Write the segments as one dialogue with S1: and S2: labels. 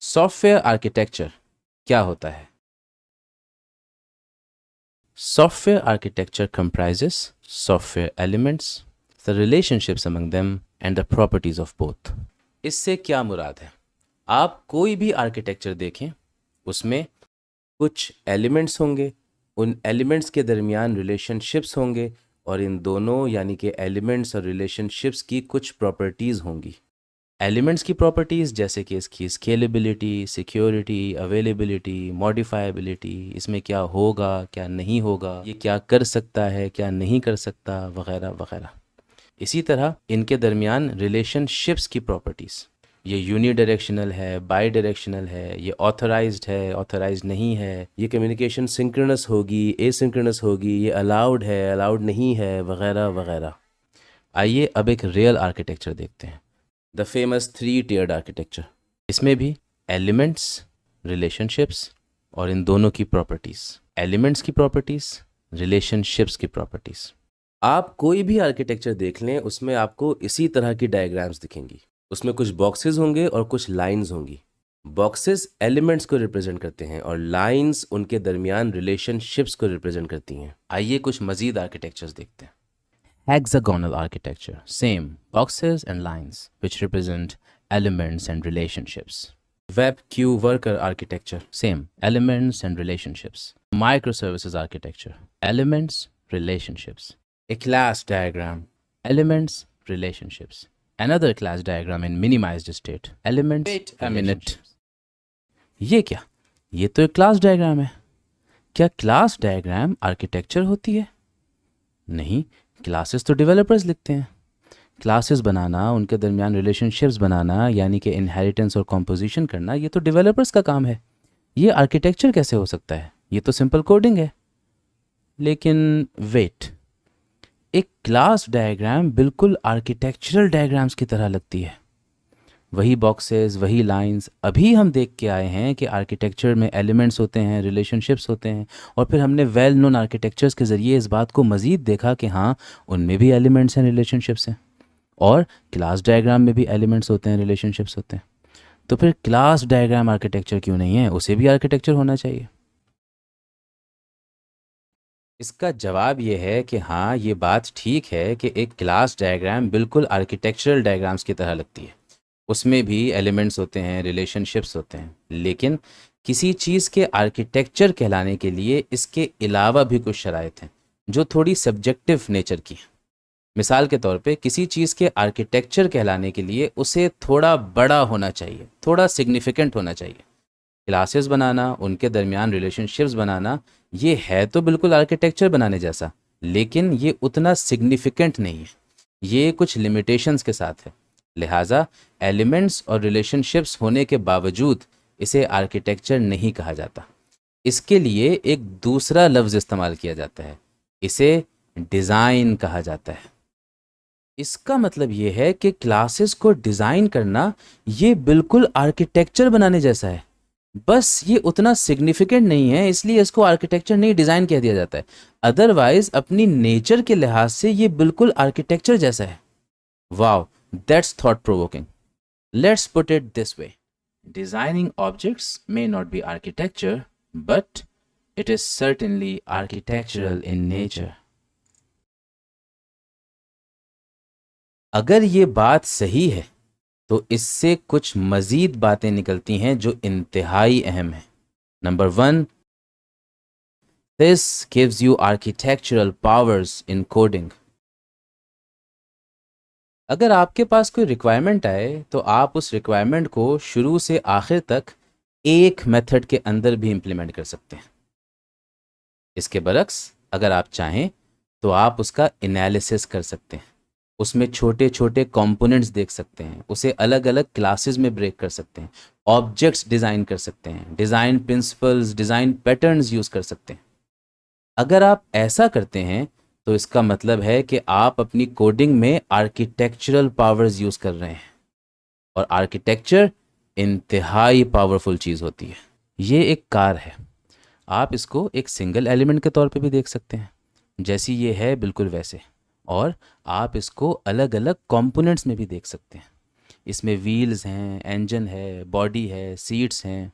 S1: Software architecture क्या होता है? Software architecture comprises software elements, the relationships among them and the properties of both. इससे क्या मुराद है? आप कोई भी आर्किटेक्चर देखें, उसमें कुछ एलिमेंट्स होंगे, उन एलिमेंट्स के दरमियान रिलेशनशिप्स होंगे और इन दोनों यानी कि एलिमेंट्स और रिलेशनशिप्स की कुछ प्रॉपर्टीज़ होंगी। एलिमेंट्स की प्रॉपर्टीज़ जैसे कि इसकी स्केलेबिलिटी, सिक्योरिटी, अवेलेबिलिटी, मॉडिफाइबिलिटी, इसमें क्या होगा, क्या नहीं होगा, ये क्या कर सकता है, क्या नहीं कर सकता, वगैरह वगैरह। इसी तरह इनके दरमियान रिलेशनशिप्स की प्रॉपर्टीज़, ये यूनी डायरेक्शनल है, बाई डायरेक्शनल है, ये ऑथराइज्ड है, ऑथराइज्ड नहीं है, ये कम्युनिकेशन सिंक्रोनस होगी, एसिंक्रोनस होगी, ये अलाउड है, अलाउड नहीं है, वगैरह वगैरह। आइए अब एक रियल आर्किटेक्चर देखते हैं, द फेमस 3-tiered आर्किटेक्चर। इसमें भी एलिमेंट्स, रिलेशनशिप्स और इन दोनों की प्रॉपर्टीज़, एलिमेंट्स की प्रॉपर्टीज़, रिलेशनशिप्स की प्रॉपर्टीज़। आप कोई भी आर्किटेक्चर देख लें, उसमें आपको इसी तरह की डायग्राम्स दिखेंगी। उसमें कुछ बॉक्सेस होंगे और कुछ लाइंस होंगी। बॉक्सेस एलिमेंट्स को रिप्रेजेंट करते हैं और लाइंस उनके दरमियान रिलेशनशिप्स को रिप्रेजेंट करती हैं। आइए कुछ मजीद आर्किटेक्चर्स देखते हैं। Hexagonal architecture, same, boxes and lines which represent elements and relationships. Web queue worker architecture, same, elements and relationships. Microservices architecture, elements, relationships. A class diagram, elements, relationships. Another class diagram in minimized state, elements, a minute. ये क्या? ये तो एक class diagram है। क्या class diagram architecture होती है? नहीं, क्लासेस तो डेवलपर्स लिखते हैं। क्लासेस बनाना, उनके दरमियान रिलेशनशिप्स बनाना यानी कि इनहेरिटेंस और कॉम्पोजिशन करना, ये तो डेवलपर्स का काम है। ये आर्किटेक्चर कैसे हो सकता है? ये तो सिंपल कोडिंग है। लेकिन वेट, एक क्लास डायग्राम बिल्कुल आर्किटेक्चरल डायग्राम्स की तरह लगती है। वही बॉक्सेस, वही लाइंस। अभी हम देख के आए हैं कि आर्किटेक्चर में एलिमेंट्स होते हैं, रिलेशनशिप्स होते हैं, और फिर हमने वेल नोन आर्किटेक्चर्स के ज़रिए इस बात को मज़ीद देखा कि हाँ, उनमें भी एलिमेंट्स हैं, रिलेशनशिप्स हैं, और क्लास डायग्राम में भी एलिमेंट्स होते हैं, रिलेशनशिप्स होते हैं। तो फिर क्लास डायग्राम आर्किटेक्चर क्यों नहीं है? उसे भी आर्किटेक्चर होना चाहिए। इसका जवाब ये है कि हाँ, ये बात ठीक है कि एक क्लास डायग्राम बिल्कुल आर्किटेक्चरल डायग्राम्स की तरह लगती है। उसमें भी एलिमेंट्स होते हैं, रिलेशनशिप्स होते हैं, लेकिन किसी चीज़ के आर्किटेक्चर कहलाने के लिए इसके अलावा भी कुछ शराइत हैं जो थोड़ी सब्जेक्टिव नेचर की हैं। मिसाल के तौर पे किसी चीज़ के आर्किटेक्चर कहलाने के लिए उसे थोड़ा बड़ा होना चाहिए, थोड़ा सिग्निफिकेंट होना चाहिए। क्लासेस बनाना, उनके दरमियान रिलेशनशिप्स बनाना, ये है तो बिल्कुल आर्किटेक्चर बनाने जैसा, लेकिन ये उतना सिग्निफिकेंट नहीं है। ये कुछ लिमिटेशंस के साथ है। लिहाजा एलिमेंट्स और रिलेशनशिप्स होने के बावजूद इसे आर्किटेक्चर नहीं कहा जाता। इसके लिए एक दूसरा लफ्ज़ इस्तेमाल किया जाता है, इसे डिज़ाइन कहा जाता है। इसका मतलब ये है कि क्लासेस को डिज़ाइन करना ये बिल्कुल आर्किटेक्चर बनाने जैसा है, बस ये उतना सिग्निफिकेंट नहीं है, इसलिए इसको आर्किटेक्चर नहीं डिज़ाइन कह दिया जाता है। अदरवाइज अपनी नेचर के लिहाज से ये बिल्कुल आर्किटेक्चर जैसा है। Wow, that's thought provoking. Let's put it this way. Designing objects may not be architecture, but it is certainly architectural in nature. अगर ये बात सही है तो इससे कुछ मज़ीद बातें निकलती हैं जो इंतहाई अहम हैं। Number 1, this gives you architectural powers in coding. अगर आपके पास कोई रिक्वायरमेंट आए तो आप उस रिक्वायरमेंट को शुरू से आखिर तक एक मेथड के अंदर भी इम्प्लीमेंट कर सकते हैं। इसके बरक्स अगर आप चाहें तो आप उसका एनालिसिस कर सकते हैं, उसमें छोटे छोटे कंपोनेंट्स देख सकते हैं, उसे अलग अलग क्लासेस में ब्रेक कर सकते हैं, ऑब्जेक्ट्स डिज़ाइन कर सकते हैं, design principles, design patterns use कर सकते हैं। अगर आप ऐसा करते हैं तो इसका मतलब है कि आप अपनी कोडिंग में आर्किटेक्चरल पावर्स यूज़ कर रहे हैं, और आर्किटेक्चर इंतहाई पावरफुल चीज़ होती है। ये एक कार है, आप इसको एक सिंगल एलिमेंट के तौर पे भी देख सकते हैं, जैसी ये है बिल्कुल वैसे, और आप इसको अलग अलग कंपोनेंट्स में भी देख सकते हैं। इसमें व्हील्स हैं, इंजन है, बॉडी है, सीट्स हैं।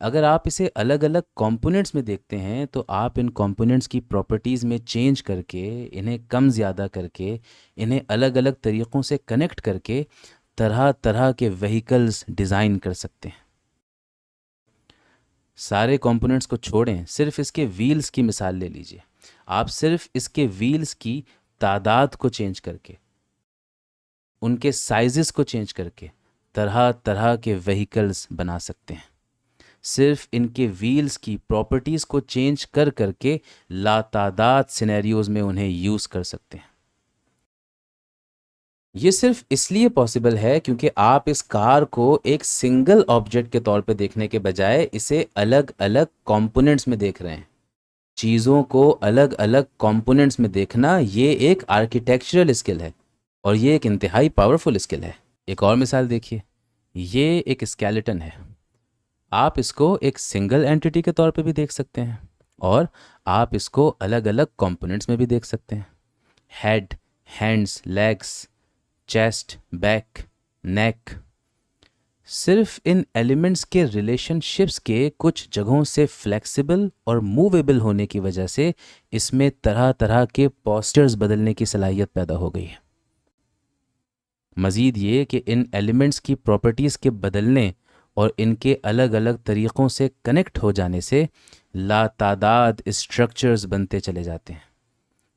S1: अगर आप इसे अलग अलग कंपोनेंट्स में देखते हैं तो आप इन कंपोनेंट्स की प्रॉपर्टीज़ में चेंज करके, इन्हें कम ज़्यादा करके, इन्हें अलग अलग तरीक़ों से कनेक्ट करके तरह तरह के व्हीकल्स डिज़ाइन कर सकते हैं। सारे कंपोनेंट्स को छोड़ें, सिर्फ इसके व्हील्स की मिसाल ले लीजिए। आप सिर्फ इसके व्हील्स की तादाद को चेंज करके, उनके साइजेस को चेंज करके तरह तरह के व्हीकल्स बना सकते हैं। सिर्फ इनके व्हील्स की प्रॉपर्टीज़ को चेंज कर करके लातादाद सिनेरियोज़ में उन्हें यूज़ कर सकते हैं। ये सिर्फ इसलिए पॉसिबल है क्योंकि आप इस कार को एक सिंगल ऑब्जेक्ट के तौर पे देखने के बजाय इसे अलग अलग कंपोनेंट्स में देख रहे हैं। चीज़ों को अलग अलग कंपोनेंट्स में देखना ये एक आर्किटेक्चरल स्किल है और ये एक इंतहाई पावरफुल स्किल है। एक और मिसाल देखिए, ये एक स्केलेटन है। आप इसको एक सिंगल एंटिटी के तौर पे भी देख सकते हैं और आप इसको अलग अलग कंपोनेंट्स में भी देख सकते हैं। Head, hands, legs, chest, back, neck. सिर्फ इन एलिमेंट्स के रिलेशनशिप्स के कुछ जगहों से फ्लेक्सिबल और मूवेबल होने की वजह से इसमें तरह तरह के पोस्चर्स बदलने की सलाहियत पैदा हो गई है। मज़ीद ये कि इन एलिमेंट्स की प्रॉपर्टीज़ के बदलने और इनके अलग अलग तरीक़ों से कनेक्ट हो जाने से लातादाद स्ट्रक्चर्स बनते चले जाते हैं,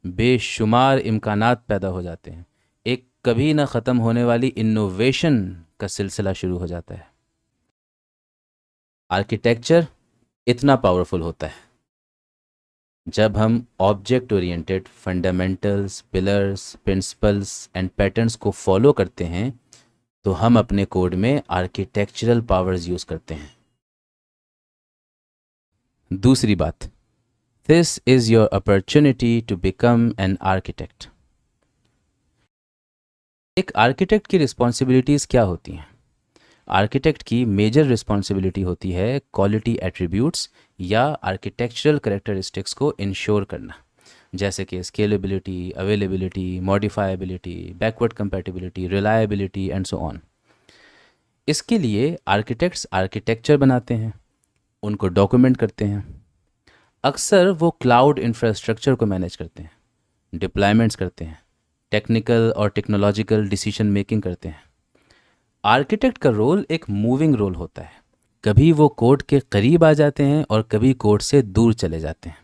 S1: बेशुमार इम्कानात पैदा हो जाते हैं, एक कभी ना ख़त्म होने वाली इनोवेशन का सिलसिला शुरू हो जाता है। आर्किटेक्चर इतना पावरफुल होता है जब हम object oriented fundamentals, pillars, principles and patterns को फॉलो करते हैं तो हम अपने कोड में आर्किटेक्चरल पावर्स यूज़ करते हैं। दूसरी बात, this is your opportunity to become an architect. एक आर्किटेक्ट की रिस्पॉन्सिबिलिटीज़ क्या होती हैं? आर्किटेक्ट की मेजर रिस्पॉन्सिबिलिटी होती है क्वालिटी एट्रीब्यूट्स या आर्किटेक्चरल कैरेक्टरिस्टिक्स को इंश्योर करना, जैसे कि scalability, availability, modifiability, backward compatibility, reliability and so on. इसके लिए आर्किटेक्ट्स आर्किटेक्चर बनाते हैं, उनको डॉक्यूमेंट करते हैं। अक्सर वो क्लाउड इंफ्रास्ट्रक्चर को मैनेज करते हैं, डिप्लॉयमेंट्स करते हैं, टेक्निकल और टेक्नोलॉजिकल डिसीजन मेकिंग करते हैं। आर्किटेक्ट का रोल एक मूविंग रोल होता है, कभी वो कोड के करीब आ जाते हैं और कभी कोड से दूर चले जाते हैं।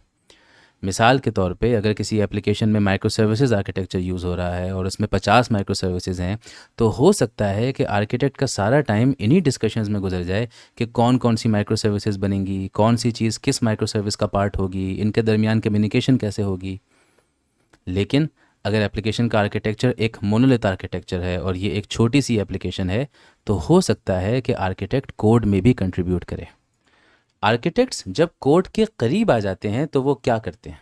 S1: मिसाल के तौर पे अगर किसी एप्लीकेशन में माइक्रो सर्विसेज आर्किटेक्चर यूज़ हो रहा है और उसमें 50 माइक्रो सर्विसेज हैं, तो हो सकता है कि आर्किटेक्ट का सारा टाइम इन्हीं डिस्कशंस में गुजर जाए कि कौन कौन सी माइक्रो सर्विसेज बनेंगी, कौन सी चीज़ किस माइक्रो सर्विस का पार्ट होगी, इनके दरमियान कम्युनिकेशन कैसे होगी। लेकिन अगर एप्लीकेशन का आर्किटेक्चर एक मोनोलिथ आर्किटेक्चर है और ये एक छोटी सी एप्लीकेशन है, तो हो सकता है कि आर्किटेक्ट कोड में भी कंट्रीब्यूट करे। आर्किटेक्ट्स जब कोड के करीब आ जाते हैं तो वो क्या करते हैं?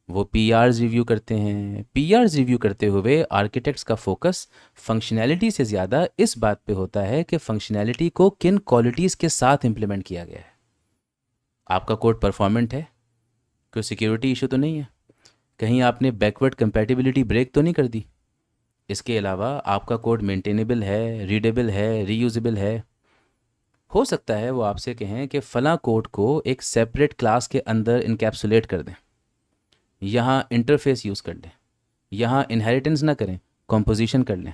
S1: वो पीआरस रिव्यू करते हैं। पीआरस रिव्यू करते हुए आर्किटेक्ट्स का फोकस फंक्शनैलिटी से ज़्यादा इस बात पे होता है कि फंक्शनैलिटी को किन क्वालिटीज़ के साथ इम्प्लीमेंट किया गया है। आपका कोड परफॉर्मेंट है? कोई सिक्योरिटी इशू तो नहीं है? कहीं आपने बैकवर्ड कंपैटिबिलिटी ब्रेक तो नहीं कर दी? इसके अलावा आपका कोड मेंटेनेबल है, रीडेबल है, रीयूजेबल है? हो सकता है वो आपसे कहें कि फ़लाँ कोड को एक सेपरेट क्लास के अंदर इनकैप्सुलेट कर दें, यहाँ इंटरफेस यूज़ कर लें, यहाँ इनहेरिटेंस ना करें, कंपोजिशन कर लें,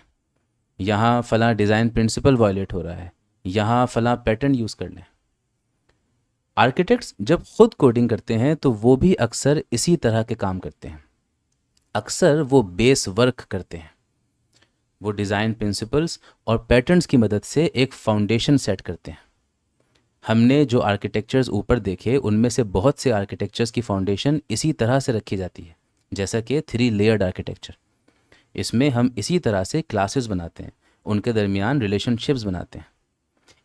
S1: यहाँ फ़लाँ डिज़ाइन प्रिंसिपल वायलेट हो रहा है, यहाँ फ़लाँ पैटर्न यूज़ कर लें। आर्किटेक्ट्स जब खुद कोडिंग करते हैं तो वो भी अक्सर इसी तरह के काम करते हैं। अक्सर वो बेस वर्क करते हैं, वो डिज़ाइन प्रिंसिपल्स और पैटर्न्स की मदद से एक फाउंडेशन सेट करते हैं। हमने जो आर्किटेक्चर्स ऊपर देखे उनमें से बहुत से आर्किटेक्चर्स की फाउंडेशन इसी तरह से रखी जाती है, जैसा कि 3 लेयर्ड आर्किटेक्चर। इसमें हम इसी तरह से क्लासेस बनाते हैं, उनके दरमियान रिलेशनशिप्स बनाते हैं।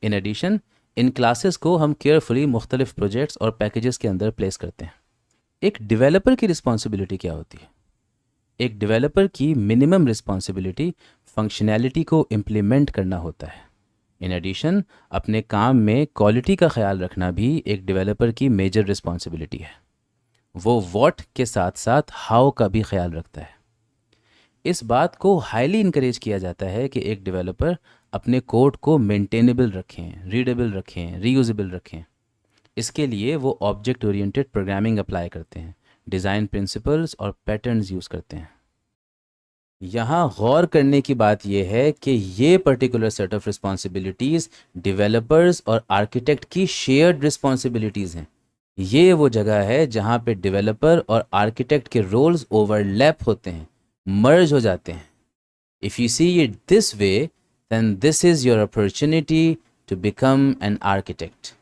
S1: इन एडिशन इन क्लासेस को हम केयरफुली मुख्तलिफ प्रोजेक्ट्स और पैकेजेस के अंदर प्लेस करते हैं। एक डेवलपर की रिस्पॉन्सिबिलिटी क्या होती है? एक डेवलपर की मिनिमम रिस्पॉन्सिबिलिटी फंक्शनैलिटी को इम्प्लीमेंट करना होता है। इन एडिशन अपने काम में क्वालिटी का ख्याल रखना भी एक डेवलपर की मेजर रिस्पॉन्सिबिलिटी है। वो व्हाट के साथ साथ हाउ का भी ख्याल रखता है। इस बात को हाईली इनकरेज किया जाता है कि एक डेवलपर अपने कोड को मेंटेनेबल रखें, रीडेबल रखें, रीयूजेबल रखें। इसके लिए वो ऑब्जेक्ट ओरिएंटेड प्रोग्रामिंग अप्लाई करते हैं, डिज़ाइन प्रिंसिपल्स और पैटर्न्स यूज़ करते हैं। यहाँ गौर करने की बात यह है कि ये particular set of responsibilities developers और आर्किटेक्ट की शेयर्ड रिस्पॉन्सिबिलिटीज़ हैं। ये वो जगह है जहाँ पे डेवलपर और आर्किटेक्ट के रोल्स ओवरलैप होते हैं, मर्ज हो जाते हैं। If you see it this way, then this is your opportunity to become an architect.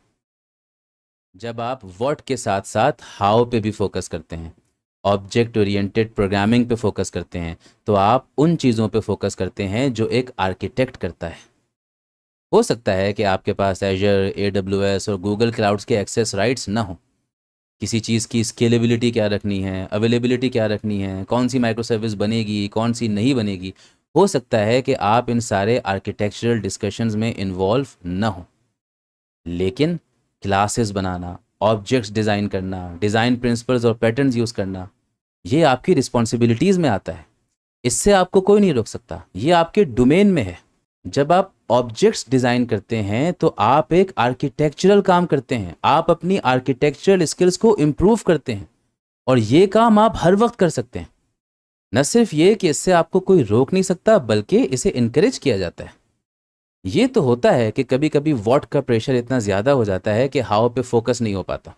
S1: जब आप व्हाट के साथ साथ हाउ पे भी फोकस करते हैं, ऑब्जेक्ट ओरिएंटेड प्रोग्रामिंग पे फोकस करते हैं, तो आप उन चीज़ों पे फोकस करते हैं जो एक आर्किटेक्ट करता है। हो सकता है कि आपके पास एजर, AWS और गूगल क्लाउड्स के एक्सेस राइट्स ना हो। किसी चीज़ की स्केलेबिलिटी क्या रखनी है, अवेलेबिलिटी क्या रखनी है, कौन सी माइक्रो सर्विस बनेगी, कौन सी नहीं बनेगी, हो सकता है कि आप इन सारे आर्किटेक्चरल डिस्कशंस में इन्वॉल्व ना हो। लेकिन क्लासेस बनाना, ऑब्जेक्ट्स डिज़ाइन करना, डिज़ाइन प्रिंसिपल्स और पैटर्न्स यूज़ करना, ये आपकी रिस्पॉन्सिबिलिटीज़ में आता है। इससे आपको कोई नहीं रोक सकता, ये आपके डोमेन में है। जब आप ऑब्जेक्ट्स डिज़ाइन करते हैं तो आप एक आर्किटेक्चरल काम करते हैं, आप अपनी आर्किटेक्चरल स्किल्स को इम्प्रूव करते हैं, और ये काम आप हर वक्त कर सकते हैं। न सिर्फ ये कि इससे आपको कोई रोक नहीं सकता, बल्कि इसे इनकरेज किया जाता है। ये तो होता है कि कभी कभी व्हाट का प्रेशर इतना ज़्यादा हो जाता है कि हाउ पे फोकस नहीं हो पाता,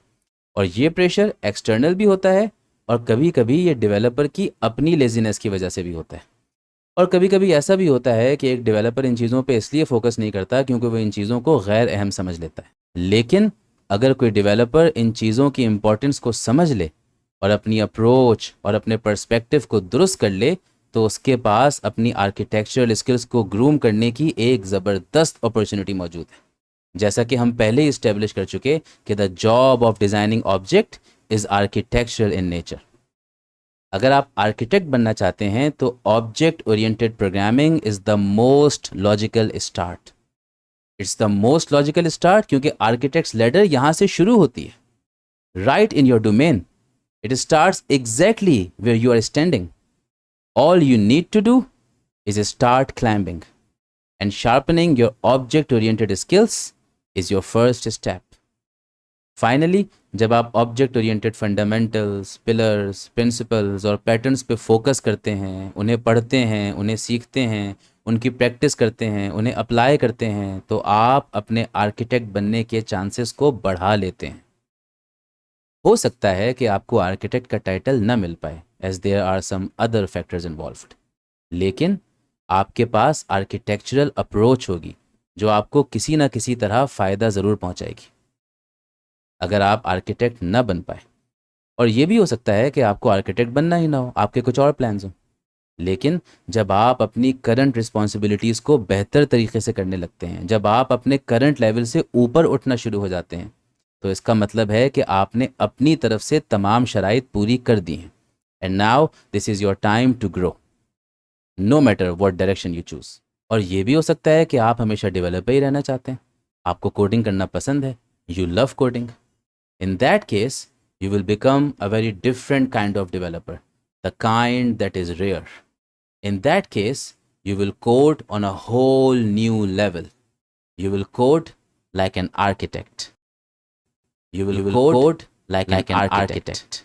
S1: और ये प्रेशर एक्सटर्नल भी होता है, और कभी कभी ये डेवलपर की अपनी लेजीनेस की वजह से भी होता है। और कभी कभी ऐसा भी होता है कि एक डेवलपर इन चीज़ों पे इसलिए फोकस नहीं करता क्योंकि वो इन चीज़ों को गैर अहम समझ लेता है। लेकिन अगर कोई डेवलपर इन चीज़ों की इम्पोर्टेंस को समझ ले और अपनी अप्रोच और अपने पर्सपेक्टिव को दुरुस्त कर ले, तो उसके पास अपनी आर्किटेक्चरल स्किल्स को ग्रूम करने की एक ज़बरदस्त अपॉर्चुनिटी मौजूद है। जैसा कि हम पहले ही इस्टेब्लिश कर चुके कि the job of designing object is architectural in nature. अगर आप आर्किटेक्ट बनना चाहते हैं तो object oriented programming is the most logical start. It's the most logical start क्योंकि आर्किटेक्ट्स लैडर यहाँ से शुरू होती है, right in your domain. It starts exactly where you are standing. All you need to do is start climbing, and sharpening your object-oriented skills is your first step. Finally, जब आप object-oriented fundamentals, pillars, principles और patterns पे focus करते हैं, उन्हें पढ़ते हैं, उन्हें सीखते हैं, उनकी प्रैक्टिस करते हैं, उन्हें अप्लाई करते हैं, तो आप अपने आर्किटेक्ट बनने के चांसेस को बढ़ा लेते हैं। हो सकता है कि आपको आर्किटेक्ट का टाइटल न मिल पाए, as there are some other factors involved, लेकिन आपके पास आर्किटेक्चरल अप्रोच होगी जो आपको किसी ना किसी तरह फ़ायदा ज़रूर पहुंचाएगी। अगर आप आर्किटेक्ट न बन पाए, और ये भी हो सकता है कि आपको आर्किटेक्ट बनना ही ना हो, आपके कुछ और प्लान्स हों, लेकिन जब आप अपनी करंट रिस्पॉन्सिबिलिटीज़ को बेहतर तरीके से करने लगते हैं, जब आप अपने करंट लेवल से ऊपर उठना शुरू हो जाते हैं, तो इसका मतलब है कि आपने अपनी तरफ से तमाम शराइत पूरी कर दी हैं। And now this is your time to grow, no matter what direction you choose. और ये भी हो सकता है कि आप हमेशा डेवलपर ही रहना चाहते हैं, आपको कोडिंग करना पसंद है, you love coding. In that case you will become a very different kind of developer, the kind that is rare. In that case, you will code on a whole new level. You will code like an architect. You will code like an architect.